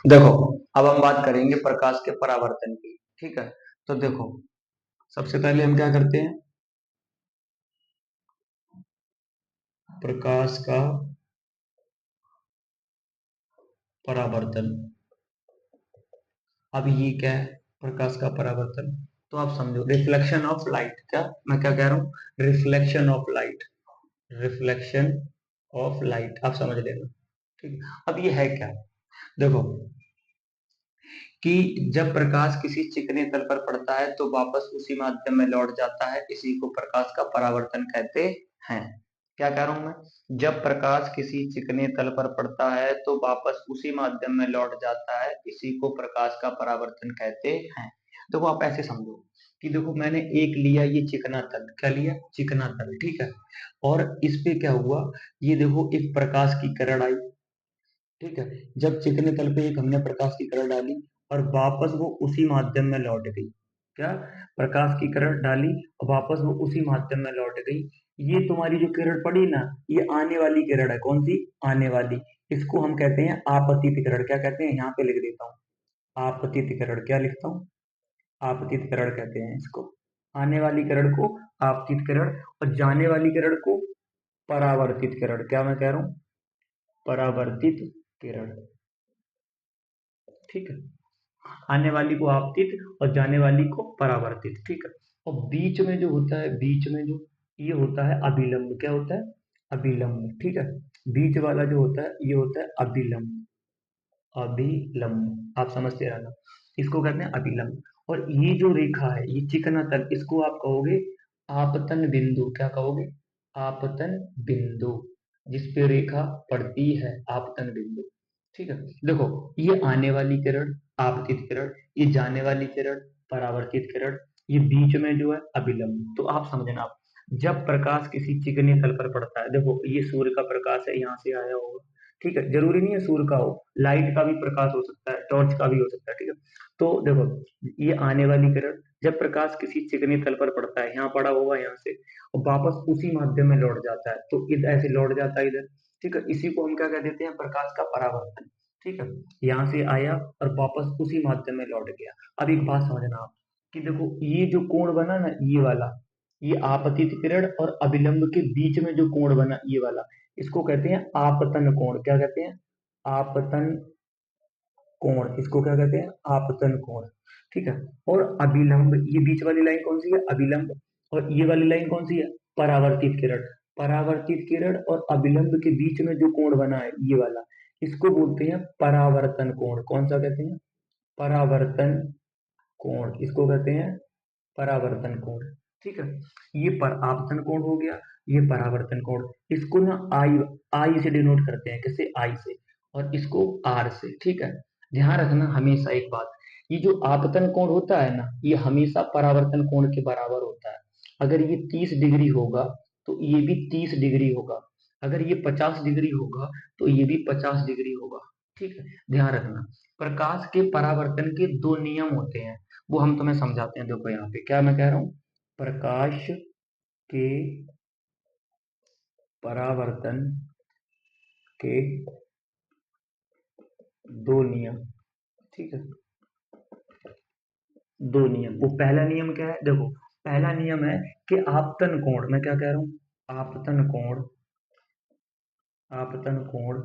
देखो, अब हम बात करेंगे प्रकाश के परावर्तन की। ठीक है, तो देखो, सबसे पहले हम क्या करते हैं, प्रकाश का परावर्तन। अब ये क्या है, प्रकाश का परावर्तन, तो आप समझो रिफ्लेक्शन ऑफ लाइट। क्या मैं क्या कह रहा हूँ, reflection of light, reflection of light, आप समझ लेना। ठीक, अब ये है क्या, देखो कि जब प्रकाश किसी चिकने तल पर पड़ता है तो वापस उसी माध्यम में लौट जाता है, इसी को प्रकाश का परावर्तन कहते हैं। क्या कह रहा हूं मैं, जब प्रकाश किसी चिकने तल पर पड़ता है तो वापस उसी माध्यम में लौट जाता है, इसी को प्रकाश का परावर्तन कहते हैं। देखो आप ऐसे समझो कि देखो मैंने एक लिया ये चिकना तल, क्या लिया, चिकना तल, ठीक है, और इस पे क्या हुआ, ये देखो एक प्रकाश की किरण आई। ठीक है, जब चिकने तल पे एक हमने प्रकाश की किरण डाली और वापस वो उसी माध्यम में लौट गई, क्या, प्रकाश की किरण डाली और वापस वो उसी माध्यम में लौट गई, ये तुम्हारी जो किरण पड़ी ना, ये आने वाली किरण है, कौन सी, आने वाली। इसको हम कहते हैं आपतित किरण। क्या कहते हैं, यहाँ पे लिख देता हूँ, आपतित किरण। क्या लिखता हूँ, आपतित किरण कहते हैं इसको। आने वाली किरण को आपतित किरण और जाने वाली किरण को परावर्तित किरण। क्या मैं कह रहा हूँ, परावर्तित किरण। ठीक है, आने वाली को आपतित और जाने वाली को परावर्तित। ठीक है, और बीच में जो होता है, बीच में जो ये होता है अभिलंब। क्या होता है, अभिलंब। ठीक है, बीच वाला जो होता है ये होता है अभिलंब, अभिलंब, आप समझते रहना, इसको कहते हैं अभिलंब। और ये जो रेखा है, ये चिकना तल, इसको आप कहोगे आपतन बिंदु। क्या कहोगे, आपतन बिंदु, जिस पे रेखा पड़ती है, आपतन बिंदु। ठीक है, देखो ये आने वाली किरण आपतित किरण, ये जाने वाली किरण परावर्तित किरण, ये बीच में जो है अभिलंब। तो आप समझना, आप जब प्रकाश किसी चिकने तल पर पड़ता है, देखो ये सूर्य का प्रकाश है, यहाँ से आया होगा। ठीक है, जरूरी नहीं है सूर्य का हो, लाइट का भी प्रकाश हो सकता है, टॉर्च का भी हो सकता है। ठीक है, तो देखो ये आने वाली किरण, जब प्रकाश किसी चिकने तल पर पड़ता है, यहाँ पड़ा होगा यहाँ से, और वापस उसी माध्यम में लौट जाता है, तो इधर ऐसे लौट जाता है इधर। ठीक है, इसी को हम क्या कह देते हैं, प्रकाश का परावर्तन। ठीक है, यहाँ से आया और वापस उसी माध्यम में लौट गया। अब एक बात समझना आप, कि देखो ये जो कोण बना ना, ये वाला, ये आपतित किरण और अभिलंब के बीच में जो कोण बना, ये वाला, इसको कहते हैं आपतन कोण। क्या कहते हैं, आपतन कोण, इसको क्या कहते हैं, आपतन कोण। ठीक है, और अभिलंब, ये बीच वाली लाइन कौन सी है, अभिलंब, और ये वाली लाइन कौन सी है, परावर्तित किरण। परावर्तित किरण और अभिलंब के बीच में जो कोण बना है, ये वाला, इसको बोलते हैं परावर्तन कोण। कौन सा कहते हैं, परावर्तन कोण, इसको कहते हैं परावर्तन कोण। ठीक है, ये पर आपतन कोण हो गया, ये परावर्तन कोण। इसको ना आई, आई से डिनोट करते हैं, किससे, आई से, और इसको आर से। ठीक है, ध्यान रखना हमेशा एक बात, ये जो आपतन कोण होता है ना, ये हमेशा परावर्तन कोण के बराबर होता है। अगर ये 30 डिग्री होगा तो ये भी 30 डिग्री होगा, अगर ये 50 डिग्री होगा तो ये भी 50 डिग्री होगा। ठीक है, ध्यान रखना, प्रकाश के परावर्तन के दो नियम होते हैं, वो हम तुम्हें समझाते हैं। देखो यहाँ पे क्या मैं कह रहा हूँ, प्रकाश के परावर्तन के दो नियम। ठीक है, दो नियम, वो पहला नियम क्या है, देखो पहला नियम है कि आपतन कोण, मैं क्या कह रहा हूँ, आपतन कोण, आपतन कोण,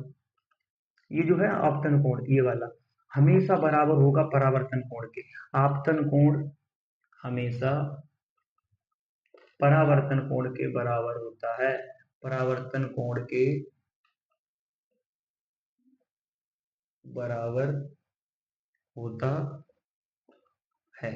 ये जो है आपतन कोण, ये वाला हमेशा बराबर होगा परावर्तन कोण के। आपतन कोण हमेशा परावर्तन कोण के बराबर होता है, परावर्तन कोण के बराबर होता है।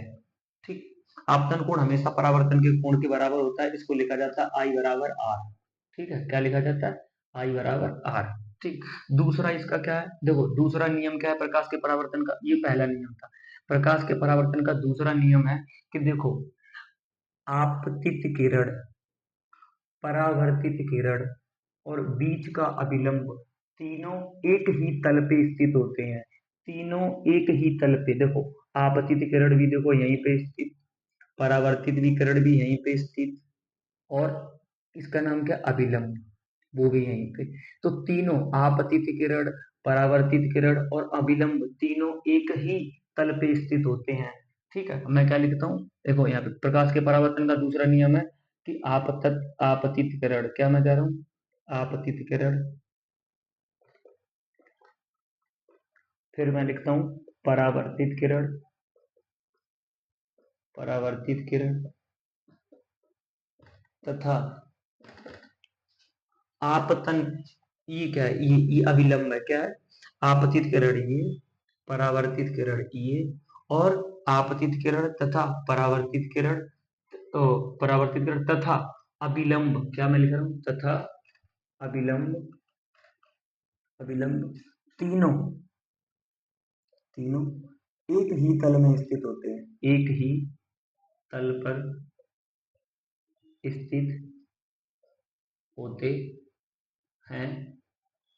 ठीक, आपतन कोण हमेशा परावर्तन के कोण के बराबर होता है, इसको लिखा जाता है आई बराबर आर। ठीक है, क्या लिखा जाता है, आई बराबर आर। ठीक, दूसरा इसका क्या है, देखो दूसरा नियम क्या है प्रकाश के परावर्तन का, ये पहला नियम था। प्रकाश के परावर्तन का दूसरा नियम है कि देखो आपतित किरण, परावर्तित किरण और बीच का अभिलंब, तीनों एक ही तल पे स्थित होते हैं, तीनों एक ही तल पे। देखो आपतित किरण भी देखो यहीं पे स्थित, परावर्तित विकिरण भी यहीं पे स्थित, और इसका नाम क्या, अभिलंब, वो भी यहीं पे। तो तीनों आपतित किरण, परावर्तित किरण और अभिलंब तीनों एक ही तल पे स्थित होते हैं। ठीक है, मैं क्या लिखता हूँ, देखो यहाँ पे प्रकाश के परावर्तन का दूसरा नियम है कि आपतित किरण, क्या मैं कह रहा हूँ, आपतित किरण, फिर मैं लिखता हूँ परावर्तित किरण, परावर्तित किरण तथा आपतन, ये क्या है, ये अभिलंब है, क्या है, आपतित किरण ये, परावर्तित किरण ये, और आपतित किरण तथा परावर्तित किरण, तो परावर्तित किरण तथा अभिलंब, क्या मैं लिख रहा हूँ, तथा अभिलंब, अभिलंब तीनों, तीनों एक ही तल में स्थित होते हैं, एक ही तल पर स्थित होते हैं।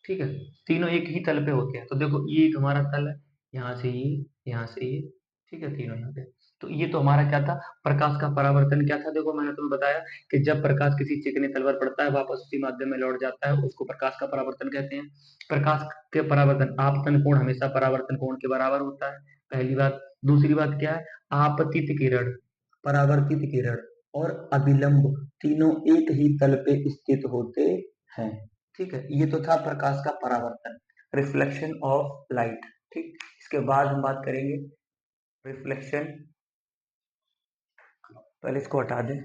ठीक है, तीनों एक ही तल पे होते हैं, तो देखो ये एक हमारा तल है, यहाँ से ये, यहाँ से ये, ठीक है, तीनों यहाँ पे। तो ये तो हमारा क्या था, प्रकाश का परावर्तन क्या था, देखो मैंने तुम्हें बताया कि जब प्रकाश किसी चिकने तल पर पड़ता है वापस उसी माध्यम में लौट जाता है, उसको प्रकाश का परावर्तन कहते हैं। प्रकाश के परावर्तन, आपतन कोण हमेशा परावर्तन कोण के बराबर होता है, पहली बात। दूसरी बात क्या है, आपतित किरण, परावर्तित किरण और अभिलंब तीनों एक ही तल पे स्थित होते हैं। ठीक है, ये तो था प्रकाश का परावर्तन, रिफ्लेक्शन ऑफ लाइट। ठीक, इसके बाद हम बात करेंगे रिफ्लेक्शन, पहले इसको हटा दें।